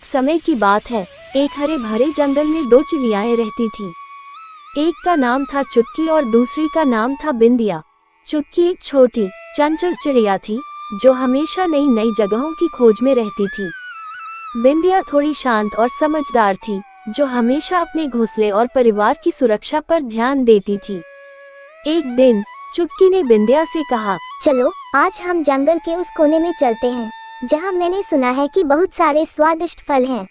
समय की बात है। एक हरे भरे जंगल में दो चिड़ियाएं रहती थीं। एक का नाम था चुटकी और दूसरी का नाम था बिंदिया। चुटकी एक छोटी चंचल चिड़िया थी जो हमेशा नई नई जगहों की खोज में रहती थी। बिंदिया थोड़ी शांत और समझदार थी जो हमेशा अपने घोंसले और परिवार की सुरक्षा पर ध्यान देती थी। एक दिन चुटकी ने बिंदिया से कहा, चलो आज हम जंगल के उस कोने में चलते हैं जहाँ मैंने सुना है कि बहुत सारे स्वादिष्ट फल हैं।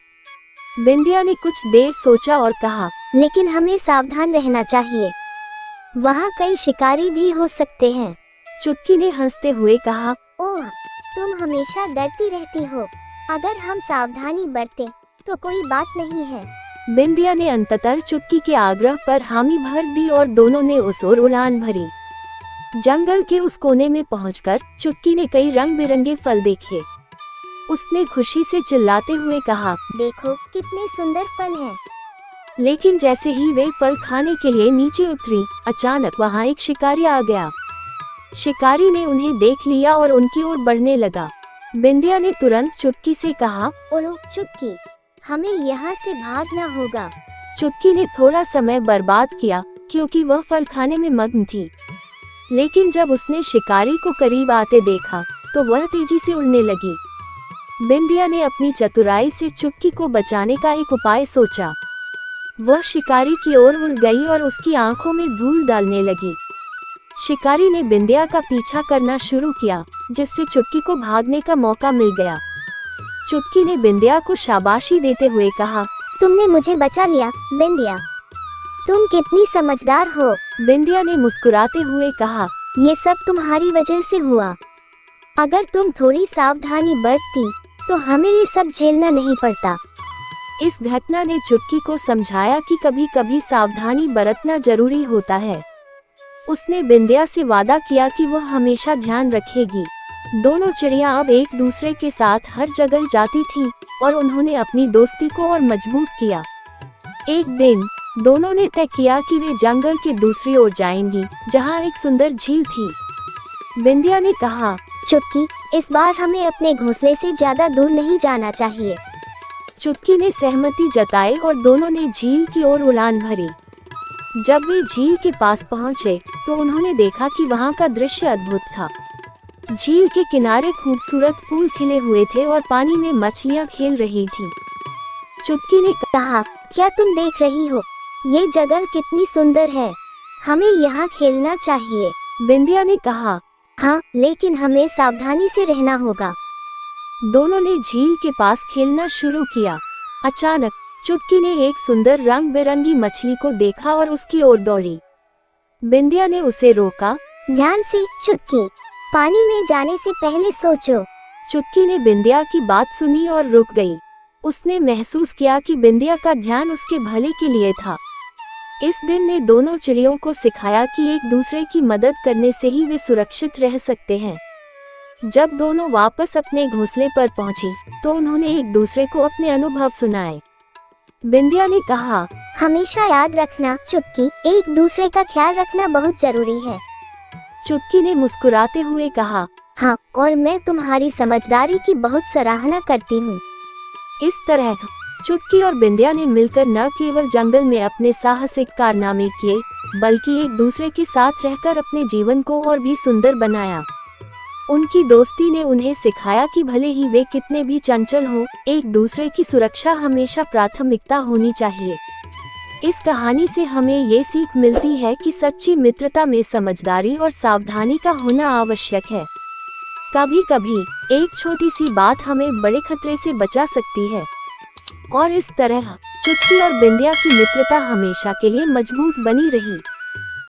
बिंदिया ने कुछ देर सोचा और कहा, लेकिन हमें सावधान रहना चाहिए, वहाँ कई शिकारी भी हो सकते हैं। चुटकी ने हंसते हुए कहा, ओह, तुम हमेशा डरती रहती हो। अगर हम सावधानी बरतें तो कोई बात नहीं है। बिंदिया ने अंततः चुटकी के आग्रह पर हामी भर दी और दोनों ने उस ओर उड़ान भरी। जंगल के उस कोने में पहुंचकर चुटकी ने कई रंग बिरंगे फल देखे। उसने खुशी से चिल्लाते हुए कहा, देखो कितने सुंदर फल हैं। लेकिन जैसे ही वे फल खाने के लिए नीचे उतरी, अचानक वहां एक शिकारी आ गया। शिकारी ने उन्हें देख लिया और उनकी ओर बढ़ने लगा। बिंदिया ने तुरंत चुटकी से कहा, ओह चुटकी, हमें यहाँ से भागना होगा। चुटकी ने थोड़ा समय बर्बाद किया क्योंकि वह फल खाने में मग्न थी। लेकिन जब उसने शिकारी को करीब आते देखा तो वह तेजी से उड़ने लगी। बिंदिया ने अपनी चतुराई से चुटकी को बचाने का एक उपाय सोचा। वह शिकारी की ओर उड़ गई और उसकी आंखों में धूल डालने लगी। शिकारी ने बिंदिया का पीछा करना शुरू किया, जिससे चुटकी को भागने का मौका मिल गया। चुटकी ने बिंदिया को शाबाशी देते हुए कहा, तुमने मुझे बचा लिया बिंदिया, तुम कितनी समझदार हो। बिंदिया ने मुस्कुराते हुए कहा, ये सब तुम्हारी वजह से हुआ। अगर तुम थोड़ी सावधानी बरतती तो हमें ये सब झेलना नहीं पड़ता। इस घटना ने चुटकी को समझाया कि कभी कभी सावधानी बरतना जरूरी होता है। उसने बिंदिया से वादा किया कि वह हमेशा ध्यान रखेगी। दोनों चिड़िया अब एक दूसरे के साथ हर जगह जाती थीं और उन्होंने अपनी दोस्ती को और मजबूत किया। एक दिन दोनों ने तय किया कि वे जंगल के दूसरी ओर जाएंगी, जहां एक सुंदर झील थी। बिंदिया ने कहा, चुटकी, इस बार हमें अपने घोंसले से ज्यादा दूर नहीं जाना चाहिए। चुटकी ने सहमति जताई और दोनों ने झील की ओर उड़ान भरी। जब वे झील के पास पहुंचे तो उन्होंने देखा कि वहां का दृश्य अद्भुत था। झील के किनारे खूबसूरत फूल खिले हुए थे और पानी में मछलियां खेल रही थीं। चुटकी ने कहा, क्या तुम देख रही हो, ये जगह कितनी सुंदर है, हमें यहाँ खेलना चाहिए। बिंदिया ने कहा, हाँ, लेकिन हमें सावधानी से रहना होगा। दोनों ने झील के पास खेलना शुरू किया। अचानक चुटकी ने एक सुंदर रंग बिरंगी मछली को देखा और उसकी ओर दौड़ी। बिंदिया ने उसे रोका, ध्यान से चुटकी, पानी में जाने से पहले सोचो। चुटकी ने बिंदिया की बात सुनी और रुक गई। उसने महसूस किया कि बिंदिया का ध्यान उसके भले के लिए था। इस दिन ने दोनों चिड़ियों को सिखाया कि एक दूसरे की मदद करने से ही वे सुरक्षित रह सकते हैं। जब दोनों वापस अपने घोंसले पर पहुंची तो उन्होंने एक दूसरे को अपने अनुभव सुनाए। बिंदिया ने कहा, हमेशा याद रखना चुटकी, एक दूसरे का ख्याल रखना बहुत जरूरी है। चुटकी ने मुस्कुराते हुए कहा, हाँ, और मैं तुम्हारी समझदारी की बहुत सराहना करती हूँ। इस तरह चुटकी और बिंदिया ने मिलकर न केवल जंगल में अपने साहसिक कारनामे किए, बल्कि एक दूसरे के साथ रहकर अपने जीवन को और भी सुंदर बनाया। उनकी दोस्ती ने उन्हें सिखाया कि भले ही वे कितने भी चंचल हों, एक दूसरे की सुरक्षा हमेशा प्राथमिकता होनी चाहिए। इस कहानी से हमें ये सीख मिलती है कि सच्ची मित्रता में समझदारी और सावधानी का होना आवश्यक है। कभी कभी एक छोटी सी बात हमें बड़े खतरे से बचा सकती है। और इस तरह चुटकी और बिंदिया की मित्रता हमेशा के लिए मजबूत बनी रही।